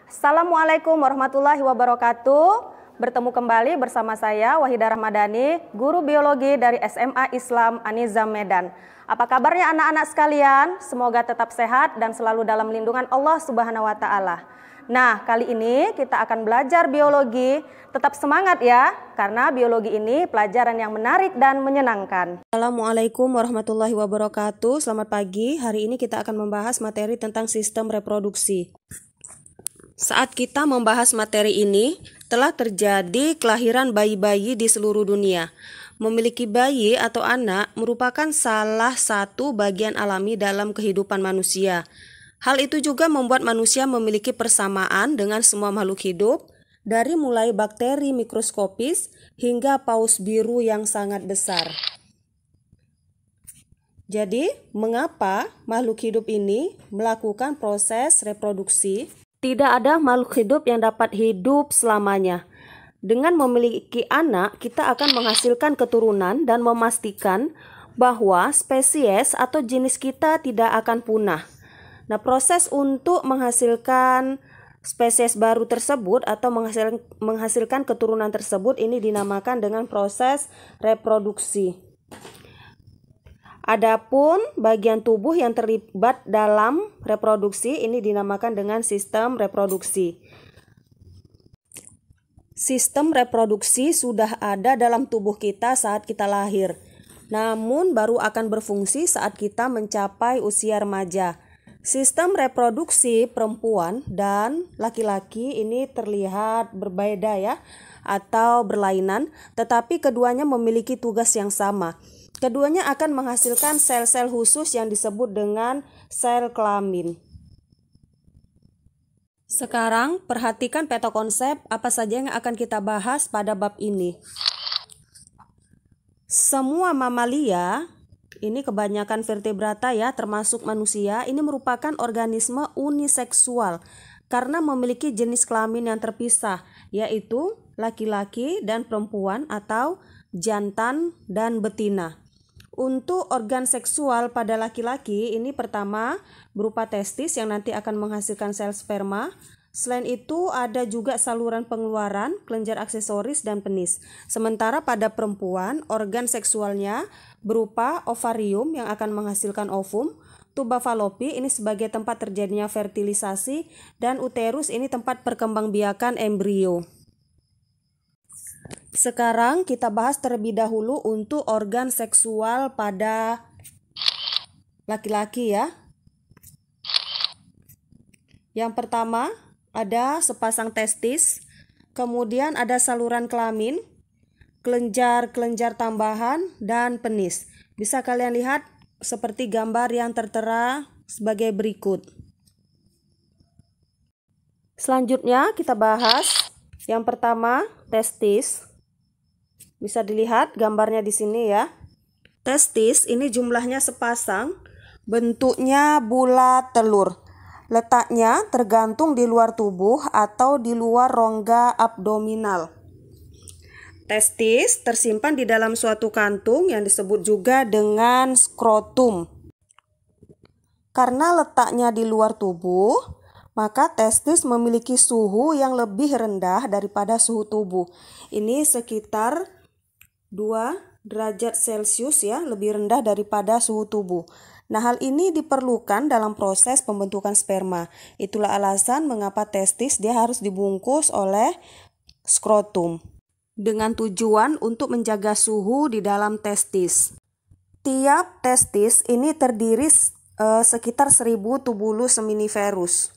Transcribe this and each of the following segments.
Assalamualaikum warahmatullahi wabarakatuh. Bertemu kembali bersama saya Wahidah Rahmadani, guru biologi dari SMA Islam An-Nizam Medan. Apa kabarnya anak-anak sekalian? Semoga tetap sehat dan selalu dalam lindungan Allah Subhanahu wa taala. Nah, kali ini kita akan belajar biologi. Tetap semangat ya, karena biologi ini pelajaran yang menarik dan menyenangkan. Assalamualaikum warahmatullahi wabarakatuh. Selamat pagi. Hari ini kita akan membahas materi tentang sistem reproduksi. Saat kita membahas materi ini, telah terjadi kelahiran bayi-bayi di seluruh dunia. Memiliki bayi atau anak merupakan salah satu bagian alami dalam kehidupan manusia. Hal itu juga membuat manusia memiliki persamaan dengan semua makhluk hidup, dari mulai bakteri mikroskopis hingga paus biru yang sangat besar. Jadi, mengapa makhluk hidup ini melakukan proses reproduksi? Tidak ada makhluk hidup yang dapat hidup selamanya. Dengan memiliki anak, kita akan menghasilkan keturunan dan memastikan bahwa spesies atau jenis kita tidak akan punah. Nah, proses untuk menghasilkan spesies baru tersebut atau menghasilkan keturunan tersebut ini dinamakan dengan proses reproduksi. Adapun bagian tubuh yang terlibat dalam reproduksi ini dinamakan dengan sistem reproduksi. Sistem reproduksi sudah ada dalam tubuh kita saat kita lahir, namun baru akan berfungsi saat kita mencapai usia remaja. Sistem reproduksi perempuan dan laki-laki ini terlihat berbeda ya, atau berlainan, tetapi keduanya memiliki tugas yang sama. Keduanya akan menghasilkan sel-sel khusus yang disebut dengan sel kelamin. Sekarang perhatikan peta konsep apa saja yang akan kita bahas pada bab ini. Semua mamalia, ini kebanyakan vertebrata ya, termasuk manusia, ini merupakan organisme uniseksual karena memiliki jenis kelamin yang terpisah, yaitu laki-laki dan perempuan atau jantan dan betina. Untuk organ seksual pada laki-laki ini pertama berupa testis yang nanti akan menghasilkan sel sperma. Selain itu ada juga saluran pengeluaran, kelenjar aksesoris dan penis. Sementara pada perempuan organ seksualnya berupa ovarium yang akan menghasilkan ovum, tuba falopi ini sebagai tempat terjadinya fertilisasi, dan uterus ini tempat perkembangbiakan embrio. Sekarang kita bahas terlebih dahulu untuk organ seksual pada laki-laki ya. Yang pertama ada sepasang testis, kemudian ada saluran kelamin, kelenjar-kelenjar tambahan, dan penis. Bisa kalian lihat seperti gambar yang tertera sebagai berikut. Selanjutnya kita bahas yang pertama testis. Bisa dilihat gambarnya di sini ya. Testis ini jumlahnya sepasang, bentuknya bulat telur. Letaknya tergantung di luar tubuh atau di luar rongga abdominal. Testis tersimpan di dalam suatu kantung yang disebut juga dengan skrotum. Karena letaknya di luar tubuh, maka testis memiliki suhu yang lebih rendah daripada suhu tubuh. Ini sekitar 2 derajat Celcius ya, lebih rendah daripada suhu tubuh. Nah, hal ini diperlukan dalam proses pembentukan sperma. Itulah alasan mengapa testis dia harus dibungkus oleh skrotum dengan tujuan untuk menjaga suhu di dalam testis. Tiap testis ini terdiri sekitar 1000 tubulus seminiferus.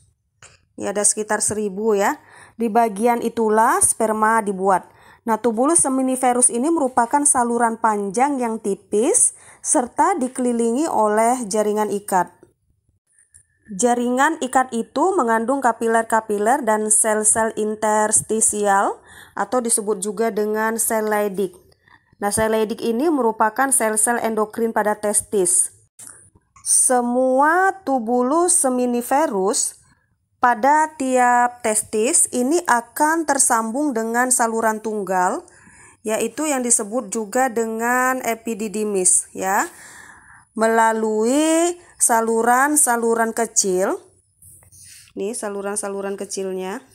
Ya, ada sekitar 1000 ya. Di bagian itulah sperma dibuat. Nah, tubulus seminiferus ini merupakan saluran panjang yang tipis serta dikelilingi oleh jaringan ikat. Jaringan ikat itu mengandung kapiler-kapiler dan sel-sel interstisial atau disebut juga dengan sel Leydig. Nah, sel Leydig ini merupakan sel-sel endokrin pada testis. Semua tubulus seminiferus pada tiap testis ini akan tersambung dengan saluran tunggal, yaitu yang disebut juga dengan epididymis ya, melalui saluran-saluran kecil Ini saluran-saluran kecilnya.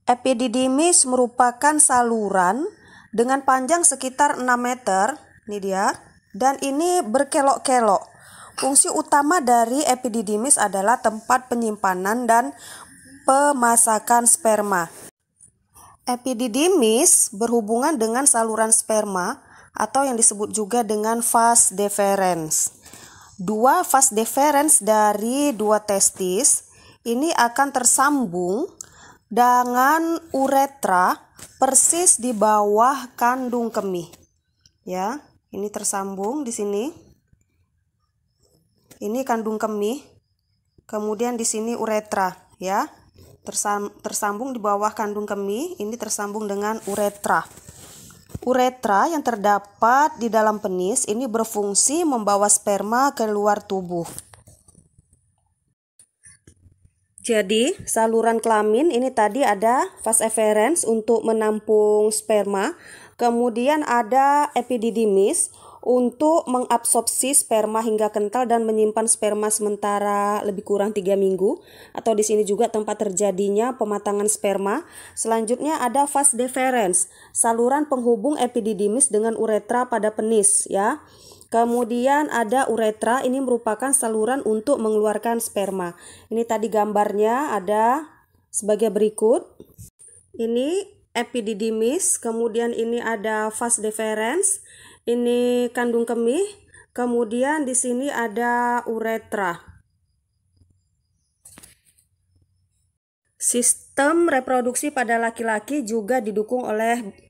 Epididymis merupakan saluran dengan panjang sekitar 6 meter. Ini dia. Dan ini berkelok-kelok. Fungsi utama dari epididymis adalah tempat penyimpanan dan pemasakan sperma. Epididymis berhubungan dengan saluran sperma atau yang disebut juga dengan vas deferens. Dua vas deferens dari dua testis ini akan tersambung dengan uretra persis di bawah kandung kemih. Ya, ini tersambung di sini. Ini kandung kemih. Kemudian di sini uretra, ya. Tersambung di bawah kandung kemih, ini tersambung dengan uretra. Uretra yang terdapat di dalam penis ini berfungsi membawa sperma keluar tubuh. Jadi, saluran kelamin ini tadi ada vas efferens untuk menampung sperma, kemudian ada epididymis untuk mengabsorpsi sperma hingga kental dan menyimpan sperma sementara lebih kurang 3 minggu, atau di sini juga tempat terjadinya pematangan sperma. Selanjutnya ada vas deferens, saluran penghubung epididymis dengan uretra pada penis, ya. Kemudian ada uretra, ini merupakan saluran untuk mengeluarkan sperma. Ini tadi gambarnya ada sebagai berikut. Ini epididymis, kemudian ini ada vas deferens, ini kandung kemih, kemudian di sini ada uretra. Sistem reproduksi pada laki-laki juga didukung oleh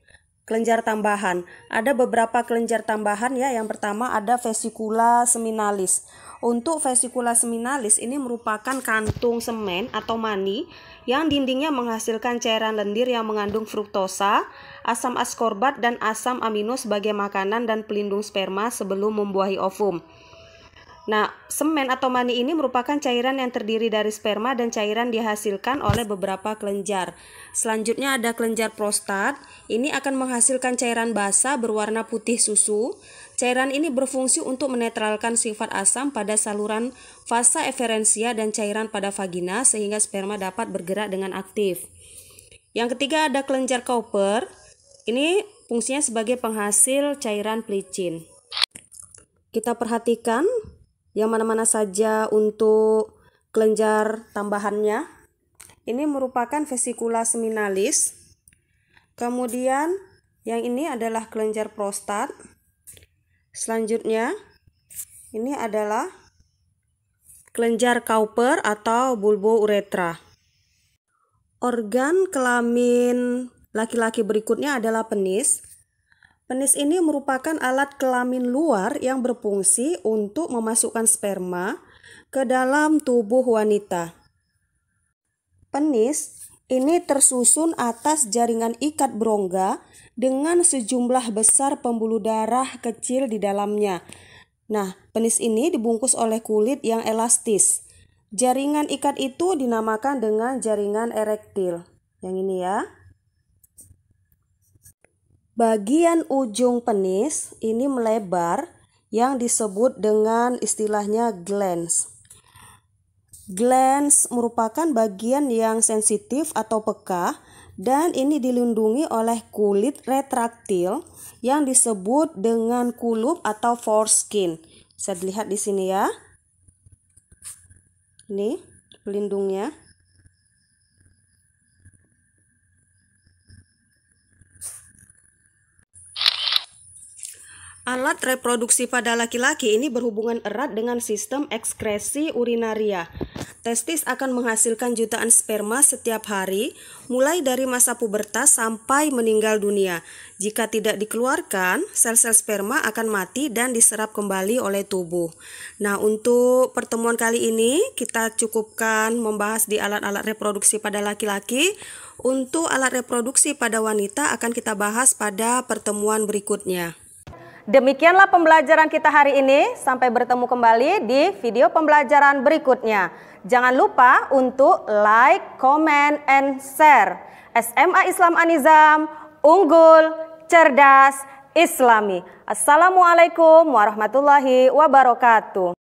kelenjar tambahan. Ada beberapa kelenjar tambahan ya. Yang pertama ada vesicula seminalis. Untuk vesicula seminalis ini merupakan kantung semen atau mani yang dindingnya menghasilkan cairan lendir yang mengandung fruktosa, asam askorbat dan asam amino sebagai makanan dan pelindung sperma sebelum membuahi ovum. Nah, semen atau mani ini merupakan cairan yang terdiri dari sperma dan cairan dihasilkan oleh beberapa kelenjar. Selanjutnya ada kelenjar prostat. Ini akan menghasilkan cairan basa berwarna putih susu. Cairan ini berfungsi untuk menetralkan sifat asam pada saluran vasa efferentia dan cairan pada vagina sehingga sperma dapat bergerak dengan aktif. Yang ketiga ada kelenjar Cowper. Ini fungsinya sebagai penghasil cairan pelicin. Kita perhatikan yang mana-mana saja untuk kelenjar tambahannya. Ini merupakan vesicula seminalis. Kemudian yang ini adalah kelenjar prostat. Selanjutnya ini adalah kelenjar Cowper atau bulbouretra. Organ kelamin laki-laki berikutnya adalah penis. Penis ini merupakan alat kelamin luar yang berfungsi untuk memasukkan sperma ke dalam tubuh wanita. Penis ini tersusun atas jaringan ikat berongga dengan sejumlah besar pembuluh darah kecil di dalamnya. Nah, penis ini dibungkus oleh kulit yang elastis. Jaringan ikat itu dinamakan dengan jaringan erektil. Yang ini ya. Bagian ujung penis ini melebar yang disebut dengan istilahnya glans. Glans merupakan bagian yang sensitif atau peka dan ini dilindungi oleh kulit retraktil yang disebut dengan kulup atau foreskin. Bisa dilihat di sini ya. Ini pelindungnya. Alat reproduksi pada laki-laki ini berhubungan erat dengan sistem ekskresi urinaria. Testis akan menghasilkan jutaan sperma setiap hari, mulai dari masa pubertas sampai meninggal dunia. Jika tidak dikeluarkan, sel-sel sperma akan mati dan diserap kembali oleh tubuh. Nah, untuk pertemuan kali ini kita cukupkan membahas di alat-alat reproduksi pada laki-laki. Untuk alat reproduksi pada wanita akan kita bahas pada pertemuan berikutnya. Demikianlah pembelajaran kita hari ini. Sampai bertemu kembali di video pembelajaran berikutnya. Jangan lupa untuk like, comment, and share. SMA Islam An-Nizam, unggul, cerdas, islami. Assalamualaikum warahmatullahi wabarakatuh.